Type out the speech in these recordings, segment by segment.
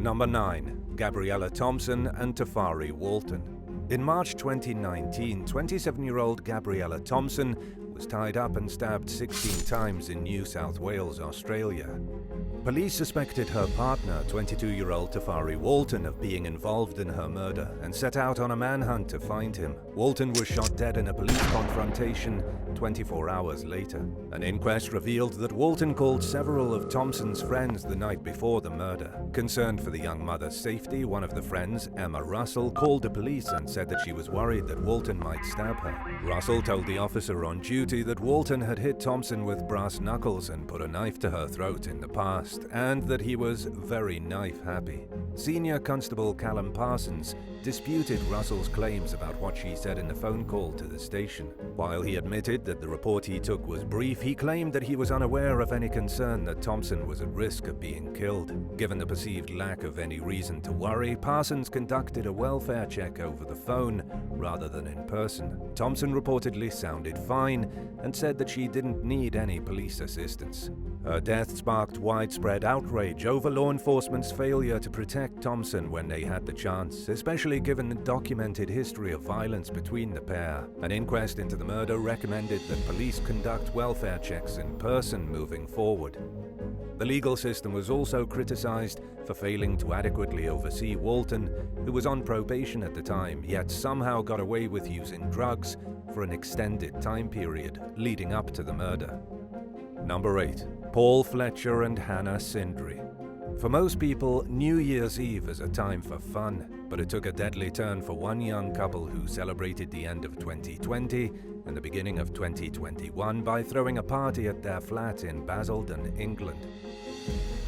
Number 9. Gabriella Thompson and Tafari Walton. In March 2019, 27-year-old Gabriella Thompson was tied up and stabbed 16 times in New South Wales, Australia. Police suspected her partner, 22-year-old Tafari Walton, of being involved in her murder and set out on a manhunt to find him. Walton was shot dead in a police confrontation 24 hours later. An inquest revealed that Walton called several of Thompson's friends the night before the murder. Concerned for the young mother's safety, one of the friends, Emma Russell, called the police and said that she was worried that Walton might stab her. Russell told the officer on duty that Walton had hit Thompson with brass knuckles and put a knife to her throat in the past, and that he was very knife-happy. Senior Constable Callum Parsons disputed Russell's claims about what she said in the phone call to the station. While he admitted that the report he took was brief, he claimed that he was unaware of any concern that Thompson was at risk of being killed. Given the perceived lack of any reason to worry, Parsons conducted a welfare check over the phone rather than in person. Thompson reportedly sounded fine and said that she didn't need any police assistance. Her death sparked widespread outrage over law enforcement's failure to protect Thompson when they had the chance, especially given the documented history of violence between the pair. An inquest into the murder recommended that police conduct welfare checks in person moving forward. The legal system was also criticized for failing to adequately oversee Walton, who was on probation at the time, yet somehow got away with using drugs for an extended time period leading up to the murder. Number 8. Paul Fletcher and Hannah Sindri. For most people, New Year's Eve is a time for fun, but it took a deadly turn for one young couple who celebrated the end of 2020 and the beginning of 2021 by throwing a party at their flat in Basildon, England.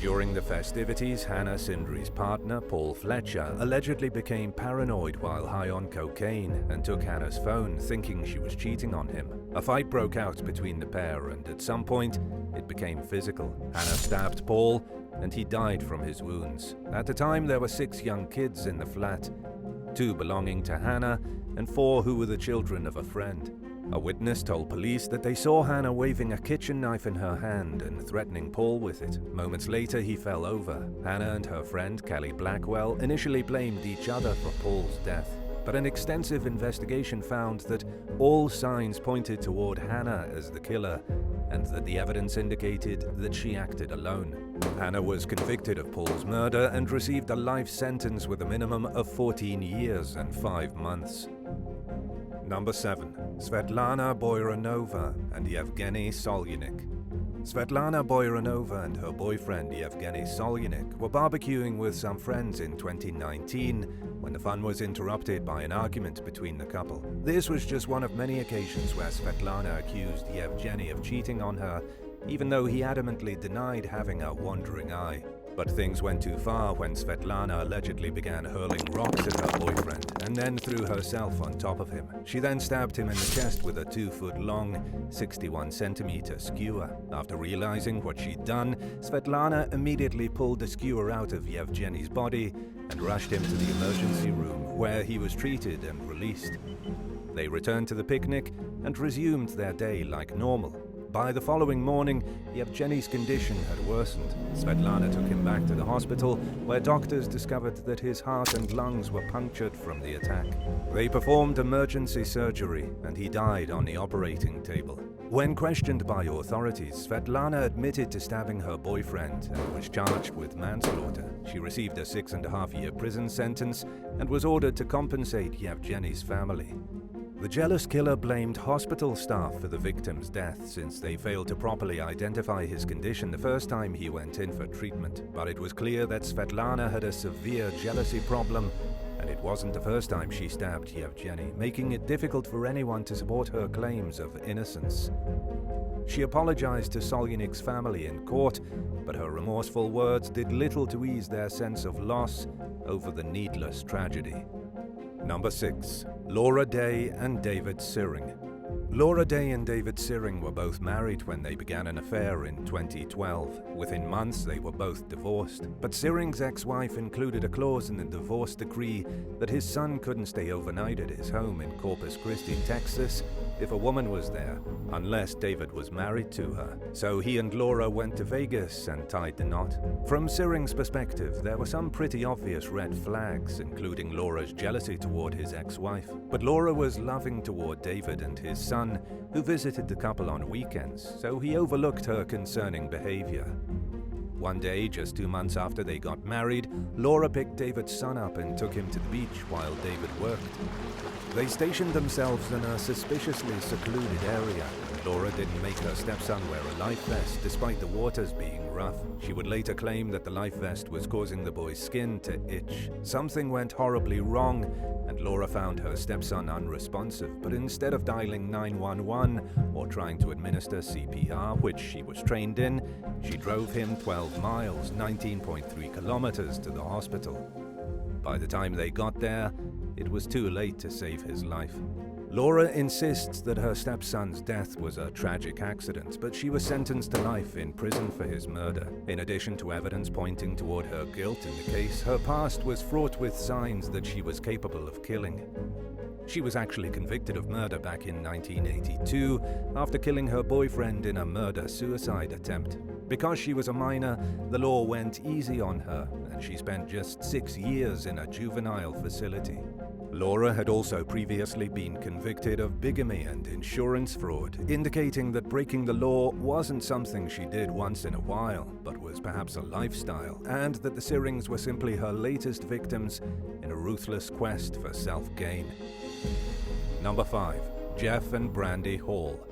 During the festivities, Hannah Sindri's partner, Paul Fletcher, allegedly became paranoid while high on cocaine and took Hannah's phone, thinking she was cheating on him. A fight broke out between the pair, and at some point, it became physical. Hannah stabbed Paul, and he died from his wounds. At the time, there were 6 young kids in the flat, 2 belonging to Hannah and 4 who were the children of a friend. A witness told police that they saw Hannah waving a kitchen knife in her hand and threatening Paul with it. Moments later, he fell over. Hannah and her friend, Kelly Blackwell, initially blamed each other for Paul's death, but an extensive investigation found that all signs pointed toward Hannah as the killer, and that the evidence indicated that she acted alone. Hannah was convicted of Paul's murder and received a life sentence with a minimum of 14 years and 5 months. Number 7. Svetlana Boyranova and Yevgeny Solyanik. Svetlana Boyranova and her boyfriend Yevgeny Solyanik were barbecuing with some friends in 2019 when the fun was interrupted by an argument between the couple. This was just one of many occasions where Svetlana accused Yevgeny of cheating on her, even though he adamantly denied having a wandering eye. But things went too far when Svetlana allegedly began hurling rocks at her boyfriend and then threw herself on top of him. She then stabbed him in the chest with a 2-foot-long, 61-centimeter skewer. After realizing what she'd done, Svetlana immediately pulled the skewer out of Yevgeny's body and rushed him to the emergency room, where he was treated and released. They returned to the picnic and resumed their day like normal. By the following morning, Yevgeny's condition had worsened. Svetlana took him back to the hospital, where doctors discovered that his heart and lungs were punctured from the attack. They performed emergency surgery, and he died on the operating table. When questioned by authorities, Svetlana admitted to stabbing her boyfriend and was charged with manslaughter. She received a 6.5-year prison sentence and was ordered to compensate Yevgeny's family. The jealous killer blamed hospital staff for the victim's death, since they failed to properly identify his condition the first time he went in for treatment. But it was clear that Svetlana had a severe jealousy problem, and it wasn't the first time she stabbed Yevgeny, making it difficult for anyone to support her claims of innocence. She apologized to Solyanik's family in court, but her remorseful words did little to ease their sense of loss over the needless tragedy. Number 6. Laura Day and David Syring. Laura Day and David Siring were both married when they began an affair in 2012. Within months, they were both divorced. But Siring's ex-wife included a clause in the divorce decree that his son couldn't stay overnight at his home in Corpus Christi, Texas, if a woman was there, unless David was married to her. So he and Laura went to Vegas and tied the knot. From Siring's perspective, there were some pretty obvious red flags, including Laura's jealousy toward his ex-wife. But Laura was loving toward David and his son, who visited the couple on weekends, so he overlooked her concerning behavior. One day, just 2 months after they got married, Laura picked David's son up and took him to the beach while David worked. They stationed themselves in a suspiciously secluded area. Laura didn't make her stepson wear a life vest, despite the waters being rough. She would later claim that the life vest was causing the boy's skin to itch. Something went horribly wrong, and Laura found her stepson unresponsive, but instead of dialing 911 or trying to administer CPR, which she was trained in, she drove him 12 miles, 19.3 kilometers, to the hospital. By the time they got there, it was too late to save his life. Laura insists that her stepson's death was a tragic accident, but she was sentenced to life in prison for his murder. In addition to evidence pointing toward her guilt in the case, her past was fraught with signs that she was capable of killing. She was actually convicted of murder back in 1982 after killing her boyfriend in a murder-suicide attempt. Because she was a minor, the law went easy on her, and she spent just 6 years in a juvenile facility. Laura had also previously been convicted of bigamy and insurance fraud, indicating that breaking the law wasn't something she did once in a while, but was perhaps a lifestyle, and that the Sirings were simply her latest victims in a ruthless quest for self-gain. Number 5. Jeff and Brandy Hall.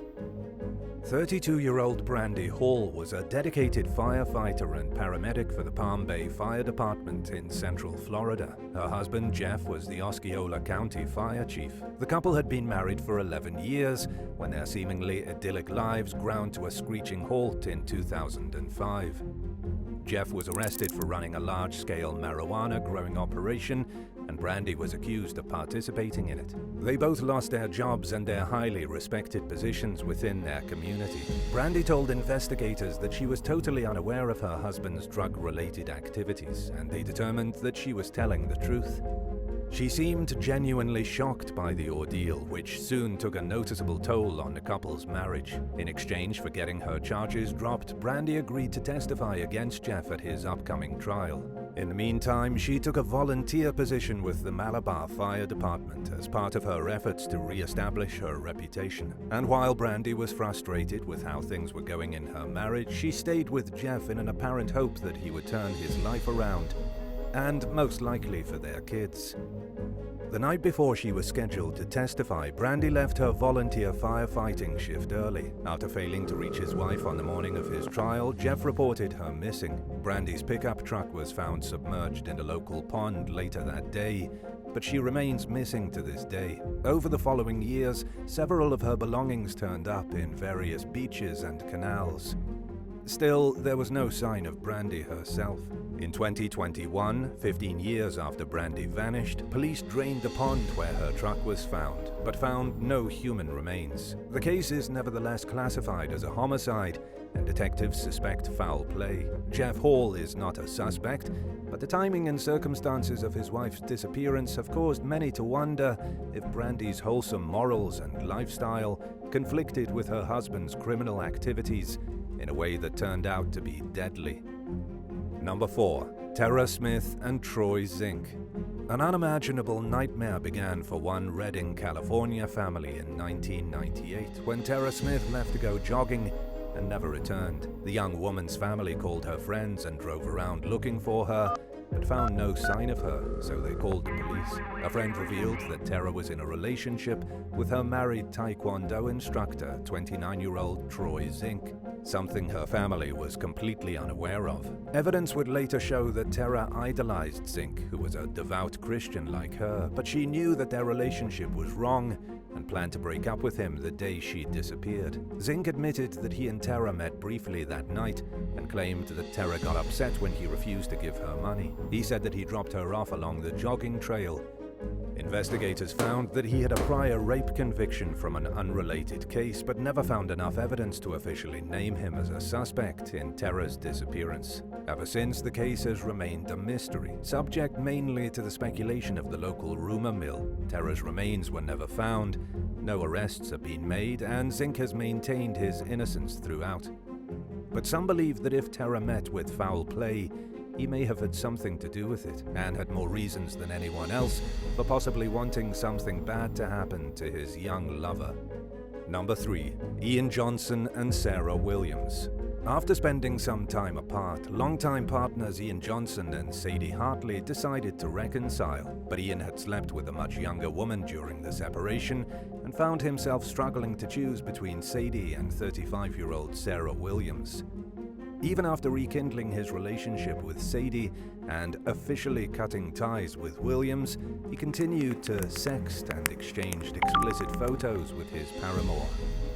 32-year-old Brandy Hall was a dedicated firefighter and paramedic for the Palm Bay Fire Department in Central Florida. Her husband, Jeff, was the Osceola County Fire Chief. The couple had been married for 11 years when their seemingly idyllic lives ground to a screeching halt in 2005. Jeff was arrested for running a large-scale marijuana-growing operation, and Brandy was accused of participating in it. They both lost their jobs and their highly respected positions within their community. Brandy told investigators that she was totally unaware of her husband's drug-related activities, and they determined that she was telling the truth. She seemed genuinely shocked by the ordeal, which soon took a noticeable toll on the couple's marriage. In exchange for getting her charges dropped, Brandy agreed to testify against Jeff at his upcoming trial. In the meantime, she took a volunteer position with the Malabar Fire Department as part of her efforts to re-establish her reputation. And while Brandy was frustrated with how things were going in her marriage, she stayed with Jeff in an apparent hope that he would turn his life around, and most likely for their kids. The night before she was scheduled to testify, Brandy left her volunteer firefighting shift early. After failing to reach his wife on the morning of his trial, Jeff reported her missing. Brandy's pickup truck was found submerged in a local pond later that day, but she remains missing to this day. Over the following years, several of her belongings turned up in various beaches and canals. Still, there was no sign of Brandy herself. In 2021, 15 years after Brandy vanished, police drained the pond where her truck was found, but found no human remains. The case is nevertheless classified as a homicide, and detectives suspect foul play. Jeff Hall is not a suspect, but the timing and circumstances of his wife's disappearance have caused many to wonder if Brandy's wholesome morals and lifestyle conflicted with her husband's criminal activities in a way that turned out to be deadly. Number 4. Tara Smith and Troy Zink. An unimaginable nightmare began for one Redding, California family in 1998 when Tara Smith left to go jogging and never returned. The young woman's family called her friends and drove around looking for her, but found no sign of her, so they called the police. A friend revealed that Tara was in a relationship with her married Taekwondo instructor, 29-year-old Troy Zink, something her family was completely unaware of. Evidence would later show that Tara idolized Zink, who was a devout Christian like her, but she knew that their relationship was wrong and planned to break up with him the day she disappeared. Zink admitted that he and Tara met briefly that night and claimed that Tara got upset when he refused to give her money. He said that he dropped her off along the jogging trail Investigators found that he had a prior rape conviction from an unrelated case, but never found enough evidence to officially name him as a suspect in Tara's disappearance. Ever since, the case has remained a mystery, subject mainly to the speculation of the local rumor mill. Tara's remains were never found, no arrests have been made, and Zink has maintained his innocence throughout. But some believe that if Tara met with foul play, he may have had something to do with it, and had more reasons than anyone else for possibly wanting something bad to happen to his young lover. Number 3. Ian Johnson and Sarah Williams. After spending some time apart, longtime partners Ian Johnson and Sadie Hartley decided to reconcile, but Ian had slept with a much younger woman during the separation and found himself struggling to choose between Sadie and 35-year-old Sarah Williams. Even after rekindling his relationship with Sadie and officially cutting ties with Williams, he continued to sext and exchanged explicit photos with his paramour.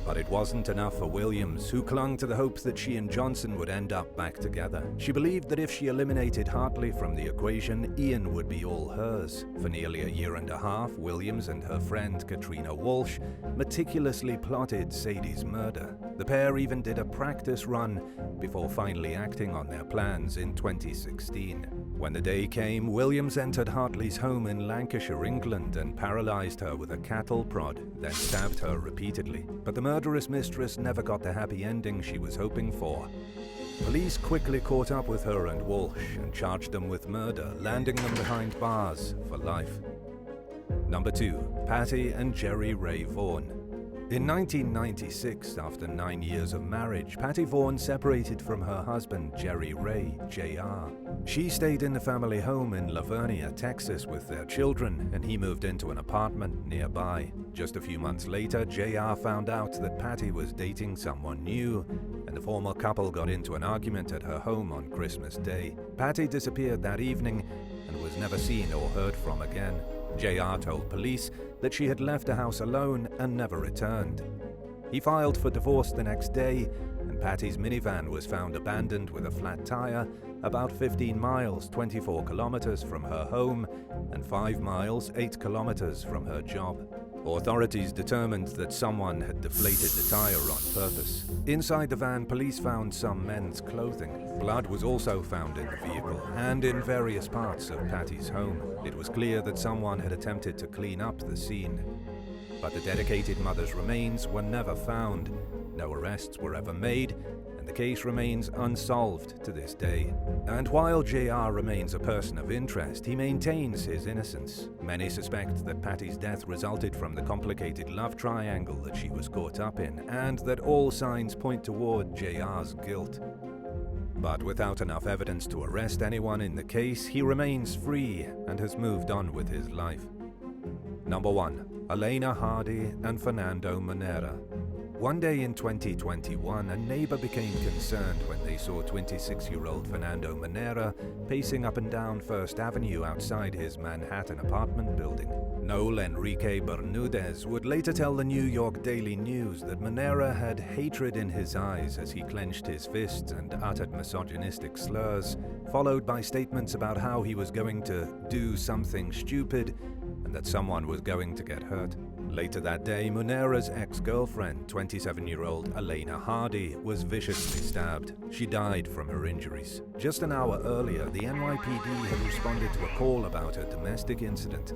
But it wasn't enough for Williams, who clung to the hope that she and Johnson would end up back together. She believed that if she eliminated Hartley from the equation, Ian would be all hers. For nearly a year and a half, Williams and her friend Katrina Walsh meticulously plotted Sadie's murder. The pair even did a practice run before finally acting on their plans in 2016. When the day came, Williams entered Hartley's home in Lancashire, England, and paralyzed her with a cattle prod, then stabbed her repeatedly. But the murderous mistress never got the happy ending she was hoping for. Police quickly caught up with her and Walsh and charged them with murder, landing them behind bars for life. Number 2. Patty and Jerry Ray Vaughan. In 1996, after 9 years of marriage, Patty Vaughan separated from her husband, Jerry Ray, Jr. She stayed in the family home in Lavernia, Texas with their children, and he moved into an apartment nearby. Just a few months later, Jr. found out that Patty was dating someone new, and the former couple got into an argument at her home on Christmas Day. Patty disappeared that evening and was never seen or heard from again. Jr. told police that she had left the house alone and never returned. He filed for divorce the next day, and Patty's minivan was found abandoned with a flat tire about 15 miles, 24 kilometers from her home, and 5 miles, 8 kilometers from her job. Authorities determined that someone had deflated the tire on purpose. Inside the van, police found some men's clothing. Blood was also found in the vehicle and in various parts of Patty's home. It was clear that someone had attempted to clean up the scene. But the dedicated mother's remains were never found. No arrests were ever made, and the case remains unsolved to this day. And while JR remains a person of interest, he maintains his innocence. Many suspect that Patty's death resulted from the complicated love triangle that she was caught up in, and that all signs point toward JR's guilt. But without enough evidence to arrest anyone in the case, he remains free and has moved on with his life. Number 1. Elena Hardy and Fernando Monera. One day in 2021, a neighbor became concerned when they saw 26-year-old Fernando Monera pacing up and down First Avenue outside his Manhattan apartment building. Noel Enrique Bermudez would later tell the New York Daily News that Monera had hatred in his eyes as he clenched his fists and uttered misogynistic slurs, followed by statements about how he was going to do something stupid and that someone was going to get hurt. Later that day, Monera's ex-girlfriend, 27-year-old Elena Hardy, was viciously stabbed. She died from her injuries. Just an hour earlier, the NYPD had responded to a call about a domestic incident.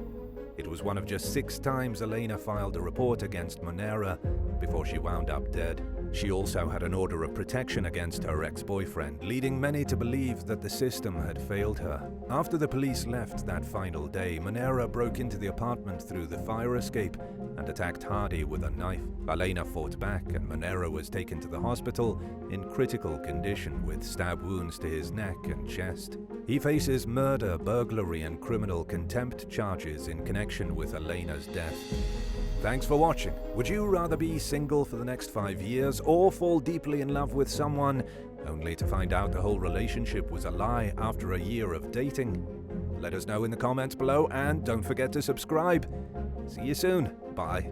It was one of just 6 times Elena filed a report against Monera before she wound up dead. She also had an order of protection against her ex-boyfriend, leading many to believe that the system had failed her. After the police left that final day, Monera broke into the apartment through the fire escape and attacked Hardy with a knife. Elena fought back, and Monera was taken to the hospital in critical condition with stab wounds to his neck and chest. He faces murder, burglary, and criminal contempt charges in connection with Elena's death. Thanks for watching. Would you rather be single for the next 5 years or fall deeply in love with someone only to find out the whole relationship was a lie after a year of dating? Let us know in the comments below, and don't forget to subscribe. See you soon. Bye.